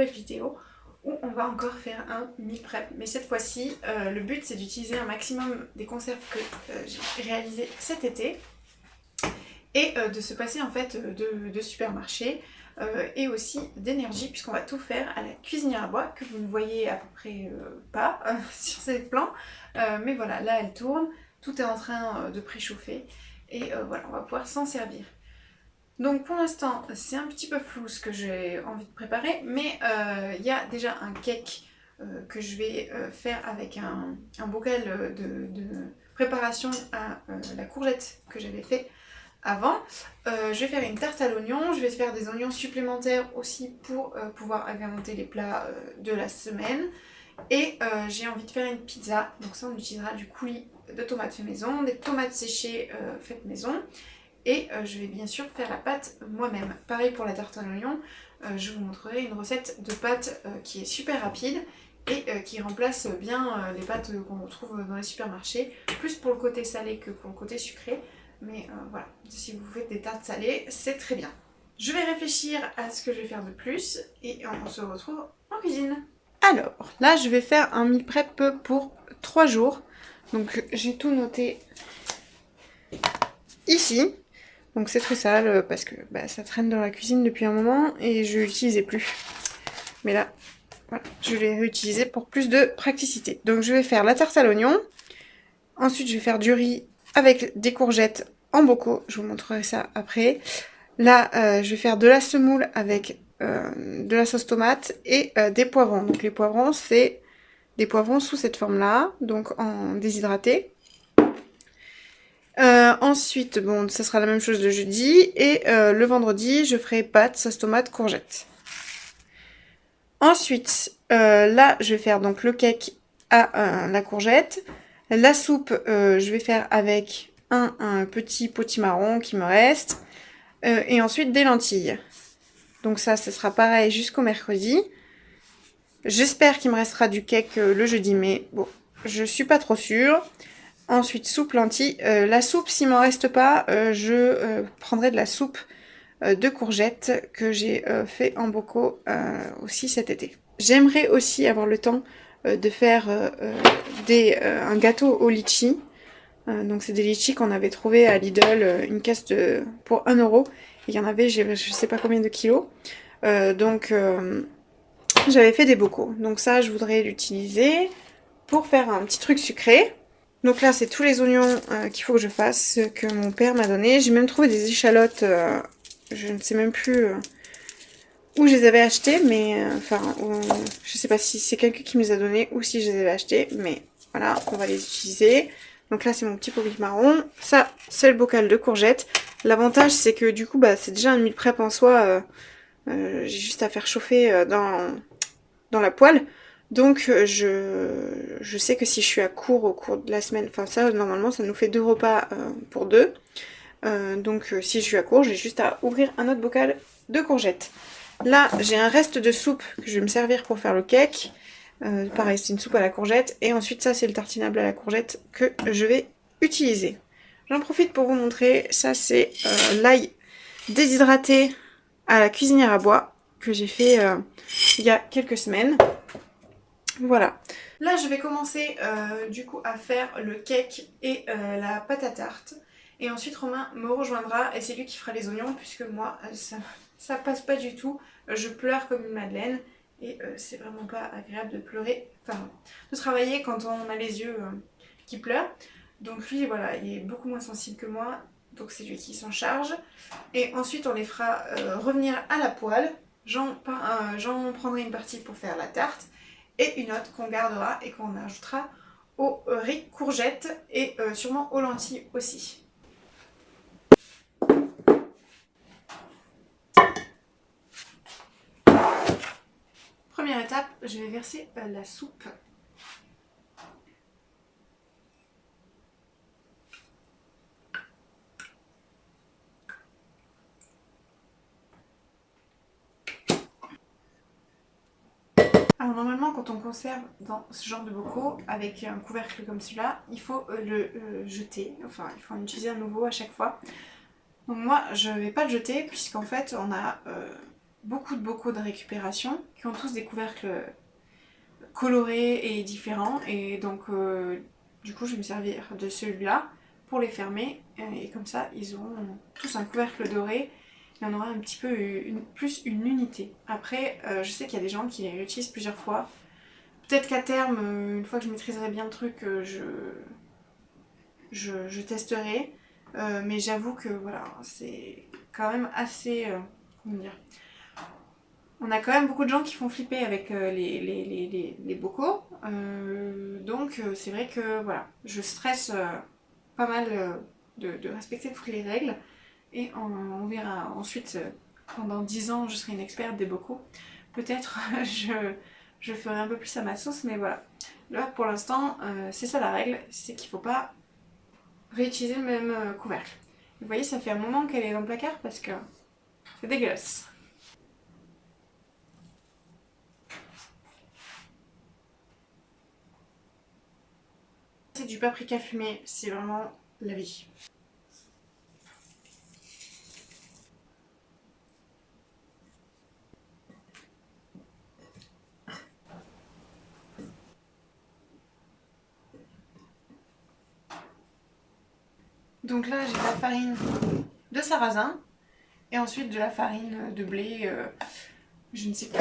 nouvelle vidéo où on va encore faire un meal prep. Mais cette fois-ci, le but c'est d'utiliser un maximum des conserves que j'ai réalisées cet été et de se passer en fait de supermarché et aussi d'énergie puisqu'on va tout faire à la cuisinière à bois que vous ne voyez à peu près pas sur ces plans. Mais voilà, là elle tourne, tout est en train de préchauffer et voilà, on va pouvoir s'en servir. Donc pour l'instant, c'est un petit peu flou ce que j'ai envie de préparer, mais il y a déjà un cake que je vais faire avec un bocal de préparation à la courgette que j'avais fait avant. Je vais faire une tarte à l'oignon, je vais faire des oignons supplémentaires aussi pour pouvoir agrémenter les plats de la semaine. Et j'ai envie de faire une pizza, donc ça on utilisera du coulis de tomates fait maison, des tomates séchées faites maison. Et je vais bien sûr faire la pâte moi-même. Pareil pour la tarte à l'oignon, je vous montrerai une recette de pâte qui est super rapide et qui remplace bien les pâtes qu'on retrouve dans les supermarchés, plus pour le côté salé que pour le côté sucré. Mais voilà, si vous faites des tartes salées, c'est très bien. Je vais réfléchir à ce que je vais faire de plus et on se retrouve en cuisine. Alors, là je vais faire un meal prep pour 3 jours. Donc j'ai tout noté ici. Donc c'est très sale parce que ça traîne dans la cuisine depuis un moment et je l'utilisais plus. Mais là, voilà, je l'ai réutilisé pour plus de praticité. Donc je vais faire la tarte à l'oignon. Ensuite je vais faire du riz avec des courgettes en bocaux. Je vous montrerai ça après. Là je vais faire de la semoule avec de la sauce tomate et des poivrons. Donc les poivrons c'est des poivrons sous cette forme là, donc en déshydraté. Ensuite, bon, ça sera la même chose le jeudi. Et le vendredi, je ferai pâtes, sauce tomate, courgettes. Ensuite, là, je vais faire donc le cake à la courgette. La soupe, je vais faire avec un petit potimarron qui me reste. Et ensuite, des lentilles. Donc ça, ce sera pareil jusqu'au mercredi. J'espère qu'il me restera du cake le jeudi, mais bon, je suis pas trop sûre. Ensuite, soupe lentilles. La soupe, s'il m'en reste pas, je prendrai de la soupe de courgettes que j'ai fait en bocaux aussi cet été. J'aimerais aussi avoir le temps de faire un gâteau au litchi. Donc c'est des litchis qu'on avait trouvé à Lidl, une caisse pour 1 euro. Il y en avait, je sais pas combien de kilos. Donc j'avais fait des bocaux. Donc ça, je voudrais l'utiliser pour faire un petit truc sucré. Donc là, c'est tous les oignons qu'il faut que je fasse, que mon père m'a donné. J'ai même trouvé des échalotes, je ne sais même plus où je les avais achetées, mais enfin, je sais pas si c'est quelqu'un qui me les a donnés ou si je les avais achetées, mais voilà, on va les utiliser. Donc là, c'est mon petit pommade marron. Ça, c'est le bocal de courgettes. L'avantage, c'est que du coup, c'est déjà un meal prep en soi. J'ai juste à faire chauffer dans la poêle. Donc je sais que si je suis à court au cours de la semaine, enfin ça normalement ça nous fait 2 repas pour 2. Donc si je suis à court, j'ai juste à ouvrir un autre bocal de courgettes. Là j'ai un reste de soupe que je vais me servir pour faire le cake. Pareil c'est une soupe à la courgette. Et ensuite ça c'est le tartinable à la courgette que je vais utiliser. J'en profite pour vous montrer, ça c'est l'ail déshydraté à la cuisinière à bois que j'ai fait il y a quelques semaines. Voilà. Là, je vais commencer du coup à faire le cake et la pâte à tarte. Et ensuite, Romain me rejoindra et c'est lui qui fera les oignons puisque moi, ça passe pas du tout. Je pleure comme une madeleine et c'est vraiment pas agréable de pleurer, enfin, de travailler quand on a les yeux qui pleurent. Donc lui, voilà, il est beaucoup moins sensible que moi. Donc c'est lui qui s'en charge. Et ensuite, on les fera revenir à la poêle. J'en prendrai une partie pour faire la tarte et une autre qu'on gardera et qu'on ajoutera au riz courgettes et sûrement aux lentilles aussi. Première étape, je vais verser la soupe. Alors normalement quand on conserve dans ce genre de bocaux avec un couvercle comme celui-là, il faut le jeter, enfin il faut en utiliser un nouveau à chaque fois. Donc moi je vais pas le jeter puisqu'en fait on a beaucoup de bocaux de récupération qui ont tous des couvercles colorés et différents. Et donc, du coup, je vais me servir de celui-là pour les fermer. Et comme ça, ils auront tous un couvercle doré. Et on aura un petit peu plus une unité. Après, je sais qu'il y a des gens qui les réutilisent plusieurs fois. Peut-être qu'à terme, une fois que je maîtriserai bien le truc, je testerai. Mais j'avoue que voilà, c'est quand même assez... comment dire, on a quand même beaucoup de gens qui font flipper avec les bocaux. Donc c'est vrai que voilà, je stresse pas mal de respecter toutes les règles. Et on verra ensuite, pendant 10 ans, je serai une experte des bocaux. Peut-être je ferai un peu plus à ma sauce, mais voilà. Là, pour l'instant, c'est ça la règle, c'est qu'il ne faut pas réutiliser le même couvercle. Vous voyez, ça fait un moment qu'elle est dans le placard parce que c'est dégueulasse. C'est du paprika fumé, c'est vraiment la vie. Donc là, j'ai de la farine de sarrasin et ensuite de la farine de blé, je ne sais plus.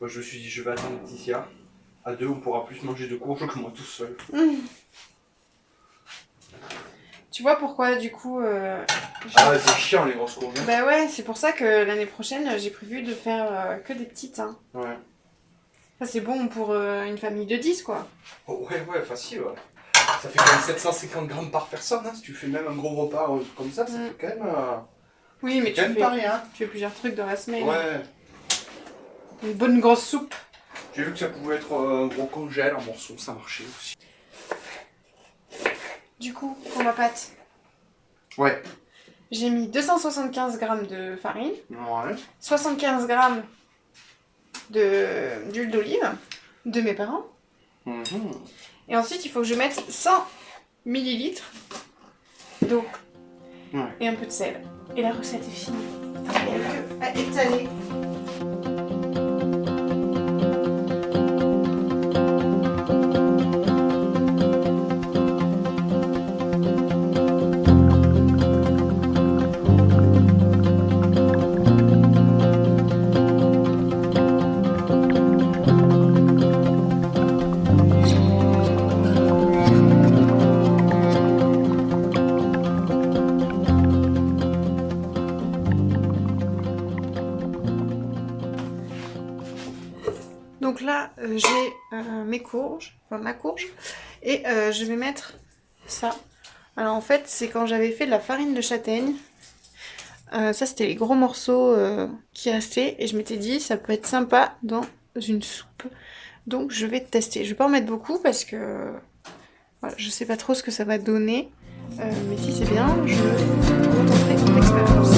Moi, je me suis dit, je vais attendre Laetitia. À deux, on pourra plus manger de courges que moi tout seul. Tu vois pourquoi du coup Ah, c'est chiant les grosses courges. Bah ouais, c'est pour ça que l'année prochaine j'ai prévu de faire que des petites. Hein. Ouais. Ça c'est bon pour une famille de 10 quoi. Oh, ouais, facile, ouais. Ça fait quand même 750 grammes par personne, hein. Si tu fais même un gros repas comme ça fait quand même. Oui, mais quand même pas rien. tu fais plusieurs trucs dans la semaine. Ouais. Une bonne grosse soupe. J'ai vu que ça pouvait être un gros congèle en morceaux, ça marchait aussi. Du coup, pour ma pâte, Ouais. j'ai mis 275 g de farine, Ouais. 75 g d'huile d'olive de mes parents. Et ensuite, il faut que je mette 100 ml d'eau et un peu de sel. Et la recette est finie. Il n'y a que à étaler. Donc là, j'ai mes courges, enfin ma courge, et je vais mettre ça. Alors en fait, c'est quand j'avais fait de la farine de châtaigne. Ça, c'était les gros morceaux qui restaient, et je m'étais dit, ça peut être sympa dans une soupe. Donc je vais tester. Je vais pas en mettre beaucoup parce que voilà, je sais pas trop ce que ça va donner. Mais si c'est bien, je retenterai toute l'expérience.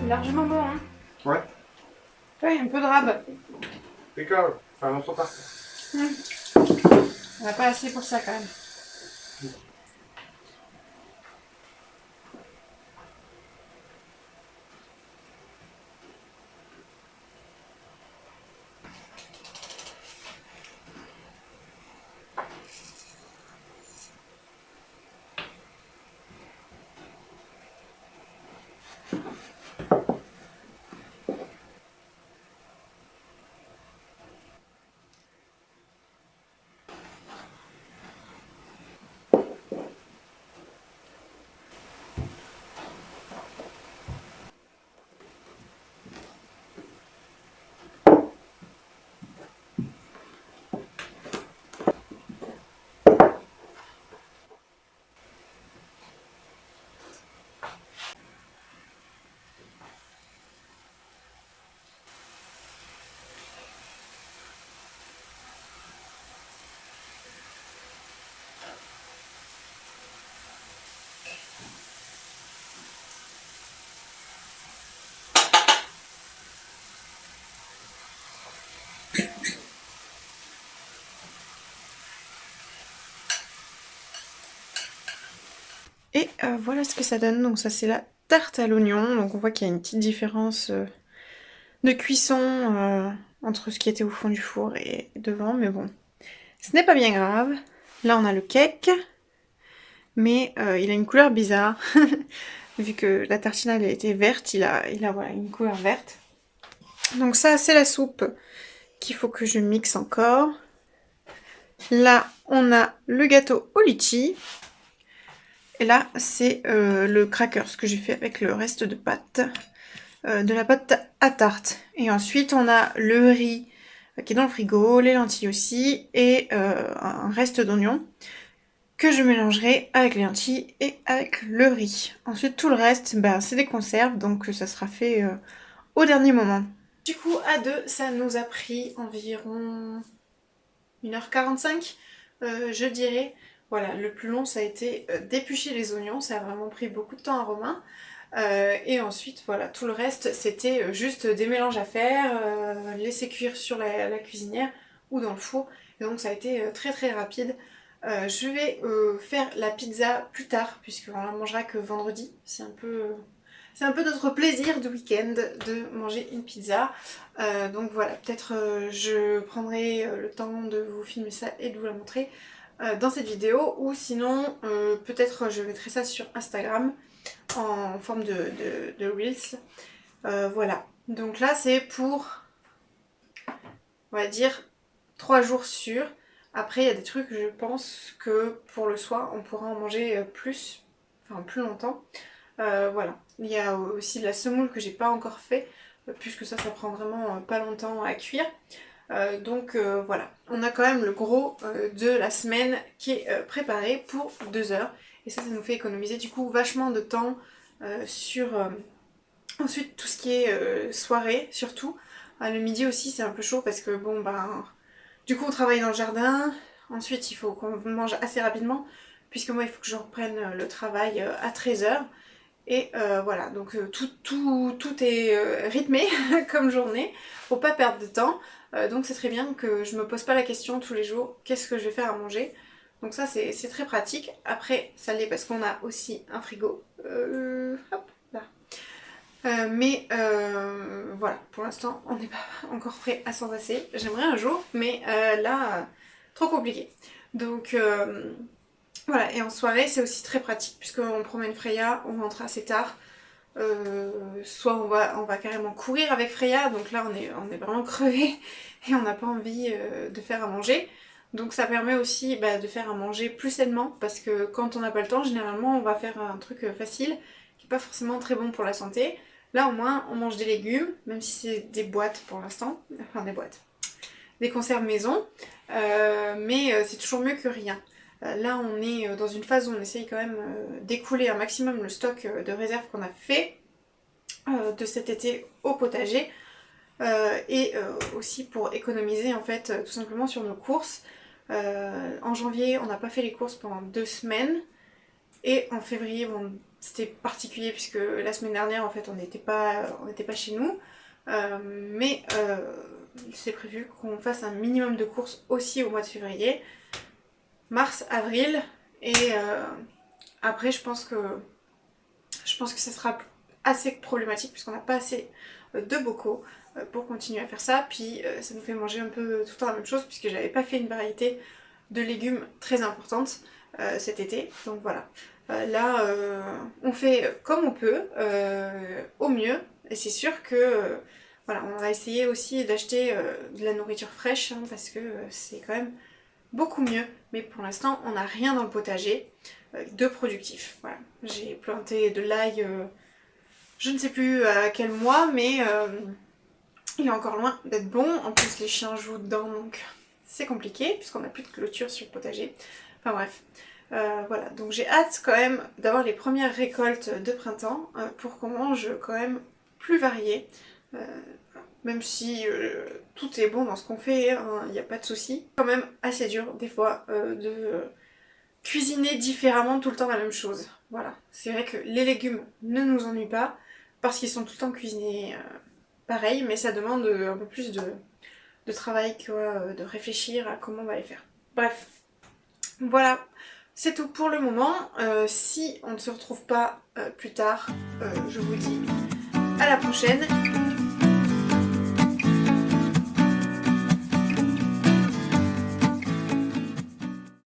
Largement bon, hein. Ouais. Ouais, un peu de rab. Impeccable. Enfin, on s'en part. On n'a pas assez pour ça quand même. Et voilà ce que ça donne. Donc ça c'est la tarte à l'oignon. Donc on voit qu'il y a une petite différence de cuisson entre ce qui était au fond du four et devant. Mais bon, ce n'est pas bien grave. Là on a le cake. Mais il a une couleur bizarre. Vu que la tartinade elle était verte, il a voilà, une couleur verte. Donc ça c'est la soupe qu'il faut que je mixe encore. Là on a le gâteau au litchi. Et là, c'est le cracker, ce que j'ai fait avec le reste de pâte, de la pâte à tarte. Et ensuite, on a le riz qui est dans le frigo, les lentilles aussi, et un reste d'oignon que je mélangerai avec les lentilles et avec le riz. Ensuite, tout le reste, ben, c'est des conserves, donc ça sera fait au dernier moment. Du coup, à deux, ça nous a pris environ 1h45, je dirais. Voilà, le plus long ça a été d'éplucher les oignons, ça a vraiment pris beaucoup de temps à Romain. Et ensuite, voilà, tout le reste c'était juste des mélanges à faire, laisser cuire sur la cuisinière ou dans le four. Et donc ça a été très très rapide. Je vais faire la pizza plus tard, puisqu'on la mangera que vendredi. C'est un peu notre plaisir de week-end de manger une pizza. Donc voilà, peut-être je prendrai le temps de vous filmer ça et de vous la montrer dans cette vidéo, ou sinon peut-être je mettrai ça sur Instagram en forme de Reels. Voilà, donc là c'est pour, on va dire, 3 jours sûrs. Après il y a des trucs, je pense que pour le soir on pourra en manger plus longtemps. Voilà, il y a aussi de la semoule que j'ai pas encore fait, puisque ça prend vraiment pas longtemps à cuire. Donc voilà, on a quand même le gros de la semaine qui est préparé pour 2 heures. Et ça nous fait économiser du coup vachement de temps sur ensuite tout ce qui est soirée surtout. Le midi aussi c'est un peu chaud parce que bon ben du coup on travaille dans le jardin. Ensuite il faut qu'on mange assez rapidement, puisque moi il faut que je reprenne le travail à 13 heures. Et voilà, donc tout est rythmé comme journée pour pas perdre de temps. Donc c'est très bien que je me pose pas la question tous les jours qu'est-ce que je vais faire à manger. Donc ça c'est très pratique. Après ça l'est parce qu'on a aussi un frigo. Hop là. Mais voilà, pour l'instant on n'est pas encore prêt à s'en passer. J'aimerais un jour, mais là trop compliqué. Donc voilà, et en soirée c'est aussi très pratique puisqu'on promène Freya, on rentre assez tard. Soit on va carrément courir avec Freya, donc là on est vraiment crevé et on n'a pas envie de faire à manger. Donc ça permet aussi de faire à manger plus sainement, parce que quand on n'a pas le temps, généralement on va faire un truc facile qui n'est pas forcément très bon pour la santé. Là au moins on mange des légumes, même si c'est des boîtes pour l'instant, enfin des boîtes, des conserves maison, mais c'est toujours mieux que rien. Là, on est dans une phase où on essaye quand même d'écouler un maximum le stock de réserve qu'on a fait de cet été au potager, et aussi pour économiser en fait tout simplement sur nos courses. En janvier, on n'a pas fait les courses pendant 2 semaines, et en février, bon, c'était particulier puisque la semaine dernière en fait on n'était pas chez nous, mais c'est prévu qu'on fasse un minimum de courses aussi au mois de février, mars, avril, et après je pense que ça sera assez problématique puisqu'on n'a pas assez de bocaux pour continuer à faire ça. Puis ça nous fait manger un peu tout le temps la même chose, puisque j'avais pas fait une variété de légumes très importante cet été. Donc voilà. Là, on fait comme on peut, au mieux. Et c'est sûr que voilà, on va essayer aussi d'acheter de la nourriture fraîche, hein, parce que c'est quand même beaucoup mieux. Mais pour l'instant, on n'a rien dans le potager de productif. Voilà. J'ai planté de l'ail, je ne sais plus à quel mois, mais il est encore loin d'être bon. En plus, les chiens jouent dedans, donc c'est compliqué, puisqu'on n'a plus de clôture sur le potager. Enfin bref. Voilà, donc j'ai hâte quand même d'avoir les premières récoltes de printemps pour qu'on mange quand même plus varié. Même si tout est bon dans ce qu'on fait, il n'y a pas de souci. Quand même assez dur des fois de cuisiner différemment tout le temps la même chose. Voilà, c'est vrai que les légumes ne nous ennuient pas parce qu'ils sont tout le temps cuisinés pareil, mais ça demande un peu plus de travail que de réfléchir à comment on va les faire. Bref, voilà, c'est tout pour le moment. Si on ne se retrouve pas plus tard, je vous dis à la prochaine.